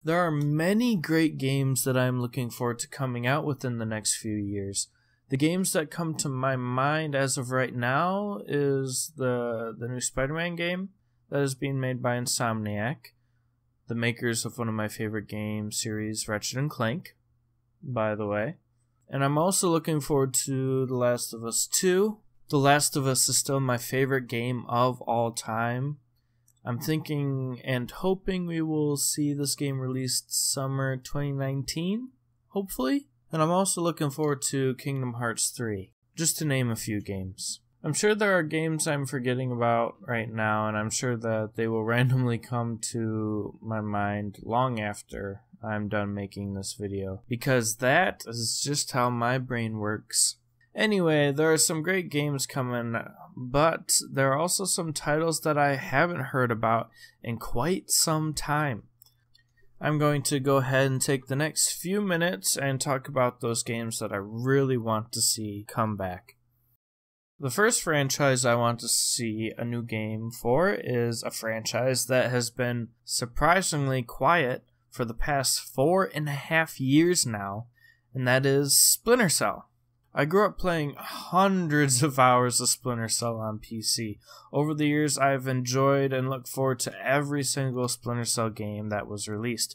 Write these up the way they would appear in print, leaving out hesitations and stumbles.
There are many great games that I'm looking forward to coming out within the next few years. The games that come to my mind as of right now is the new Spider-Man game that is being made by Insomniac, the makers of one of my favorite game series, Ratchet & Clank, by the way. And I'm also looking forward to The Last of Us 2. The Last of Us is still my favorite game of all time. I'm thinking and hoping we will see this game released summer 2019, hopefully. And I'm also looking forward to Kingdom Hearts 3, just to name a few games. I'm sure there are games I'm forgetting about right now, and I'm sure that they will randomly come to my mind long after I'm done making this video, because that is just how my brain works. Anyway, there are some great games coming, but there are also some titles that I haven't heard about in quite some time. I'm going to go ahead and take the next few minutes and talk about those games that I really want to see come back. The first franchise I want to see a new game for is a franchise that has been surprisingly quiet for the past 4.5 years now, and that is Splinter Cell. I grew up playing hundreds of hours of Splinter Cell on PC. Over the years, I've enjoyed and looked forward to every single Splinter Cell game that was released.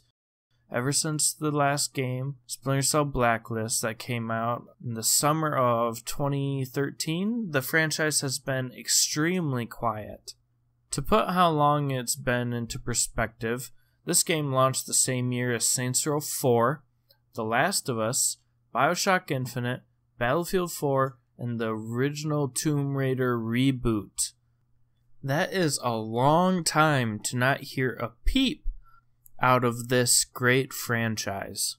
Ever since the last game, Splinter Cell Blacklist, that came out in the summer of 2013, the franchise has been extremely quiet. To put how long it's been into perspective, this game launched the same year as Saints Row 4, The Last of Us, BioShock Infinite, Battlefield 4, and the original Tomb Raider reboot. That is a long time to not hear a peep out of this great franchise.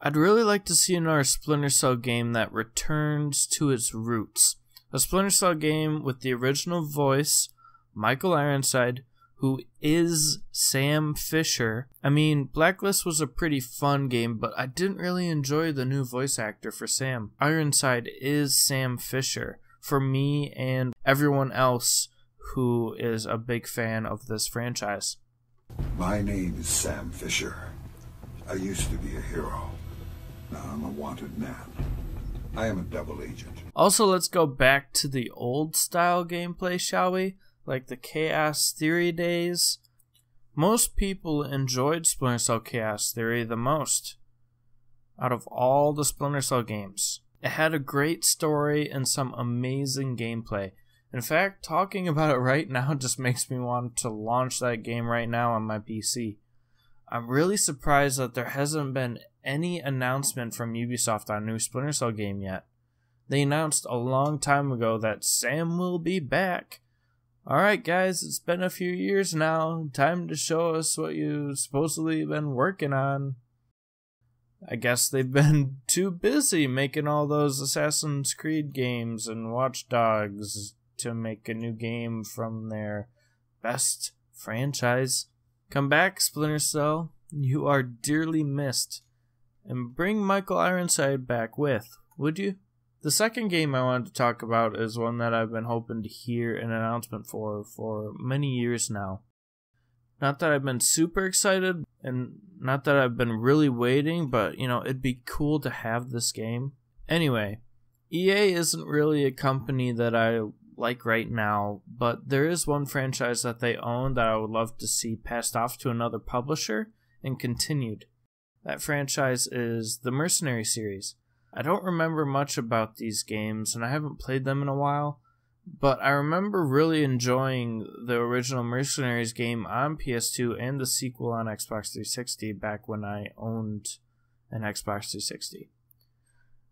I'd really like to see another Splinter Cell game that returns to its roots. A Splinter Cell game with the original voice, Michael Ironside, who is Sam Fisher. I mean, Blacklist was a pretty fun game, but I didn't really enjoy the new voice actor for Sam. Ironside is Sam Fisher for me and everyone else who is a big fan of this franchise. My name is Sam Fisher. I used to be a hero. Now I'm a wanted man. I am a double agent. Also, let's go back to the old style gameplay, shall we? Like the Chaos Theory days. Most people enjoyed Splinter Cell Chaos Theory the most out of all the Splinter Cell games. It had a great story and some amazing gameplay. In fact, talking about it right now just makes me want to launch that game right now on my PC. I'm really surprised that there hasn't been any announcement from Ubisoft on a new Splinter Cell game yet. They announced a long time ago that Sam will be back. Alright guys, it's been a few years now. Time to show us what you've supposedly been working on. I guess they've been too busy making all those Assassin's Creed games and Watch Dogs to make a new game from their best franchise. Come back, Splinter Cell. You are dearly missed. And bring Michael Ironside back with, would you? The second game I wanted to talk about is one that I've been hoping to hear an announcement for many years now. Not that I've been super excited, and not that I've been really waiting, but, it'd be cool to have this game. Anyway, EA isn't really a company that I like right now, but there is one franchise that they own that I would love to see passed off to another publisher and continued. That franchise is the Mercenary series. I don't remember much about these games, and I haven't played them in a while, but I remember really enjoying the original Mercenaries game on PS2 and the sequel on Xbox 360 back when I owned an Xbox 360.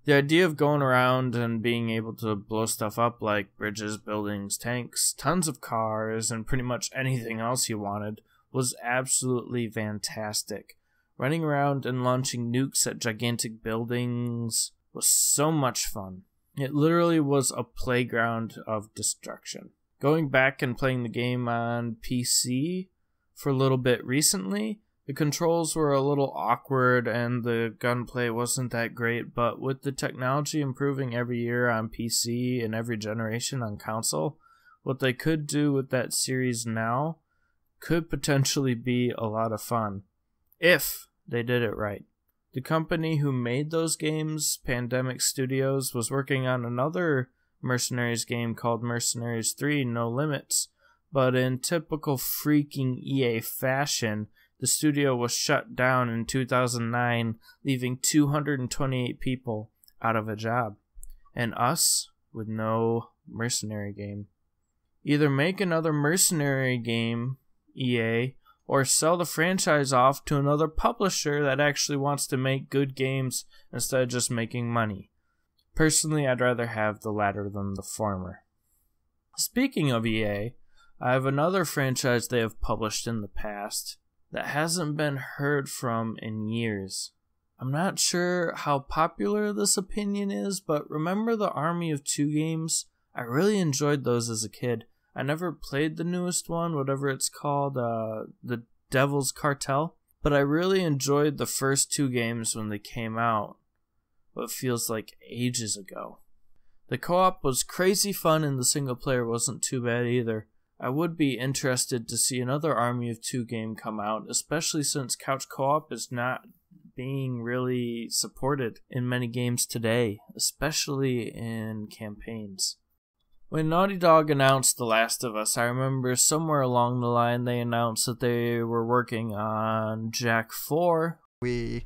The idea of going around and being able to blow stuff up like bridges, buildings, tanks, tons of cars, and pretty much anything else you wanted was absolutely fantastic. Running around and launching nukes at gigantic buildings was so much fun. It literally was a playground of destruction. Going back and playing the game on PC for a little bit recently, the controls were a little awkward and the gunplay wasn't that great, but with the technology improving every year on PC and every generation on console, what they could do with that series now could potentially be a lot of fun. if they did it right. The company who made those games, Pandemic Studios, was working on another Mercenaries game called Mercenaries 3 No Limits, but in typical freaking EA fashion, the studio was shut down in 2009, leaving 228 people out of a job, and us with no Mercenary game. Either make another Mercenary game, EA, or sell the franchise off to another publisher that actually wants to make good games instead of just making money. Personally, I'd rather have the latter than the former. Speaking of EA, I have another franchise they have published in the past that hasn't been heard from in years. I'm not sure how popular this opinion is, but remember the Army of Two games? I really enjoyed those as a kid. I never played the newest one, whatever it's called, the Devil's Cartel, but I really enjoyed the first two games when they came out, what feels like ages ago. The co-op was crazy fun and the single player wasn't too bad either. I would be interested to see another Army of Two game come out, especially since couch co-op is not being really supported in many games today, especially in campaigns. When Naughty Dog announced The Last of Us, I remember somewhere along the line they announced that they were working on Jak 4. We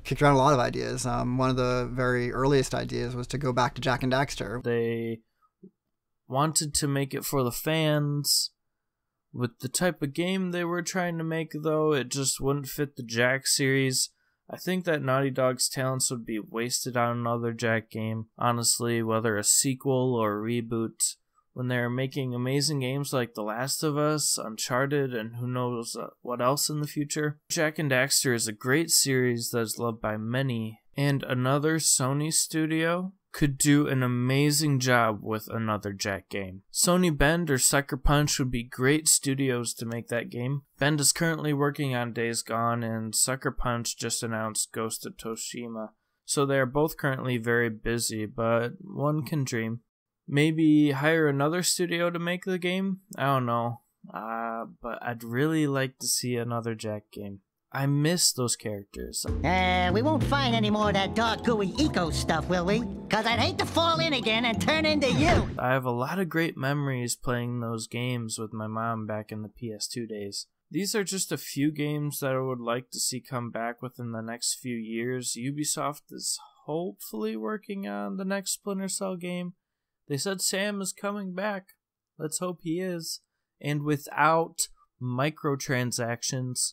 kicked around a lot of ideas. One of the very earliest ideas was to go back to Jak and Daxter. They wanted to make it for the fans. With the type of game they were trying to make, though, it just wouldn't fit the Jak series. I think that Naughty Dog's talents would be wasted on another Jak game, honestly, whether a sequel or a reboot, when they're making amazing games like The Last of Us, Uncharted, and who knows what else in the future. Jak and Daxter is a great series that is loved by many, and another Sony studio could do an amazing job with another Jak game. Sony Bend or Sucker Punch would be great studios to make that game. Bend is currently working on Days Gone, and Sucker Punch just announced Ghost of Tsushima, so they are both currently very busy, but one can dream. Maybe hire another studio to make the game? I don't know, but I'd really like to see another Jak game. I miss those characters. We won't find any more of that dark gooey eco stuff, will we? Cause I'd hate to fall in again and turn into you. I have a lot of great memories playing those games with my mom back in the PS2 days. These are just a few games that I would like to see come back within the next few years. Ubisoft is hopefully working on the next Splinter Cell game. They said Sam is coming back. Let's hope he is. And without microtransactions.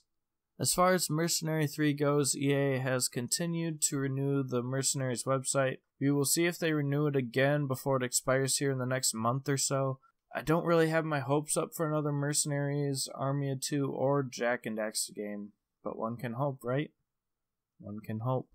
As far as Mercenary 3 goes, EA has continued to renew the Mercenaries website. We will see if they renew it again before it expires here in the next month or so. I don't really have my hopes up for another Mercenaries, Army of Two, or Jak and Daxter game, but one can hope, right? One can hope.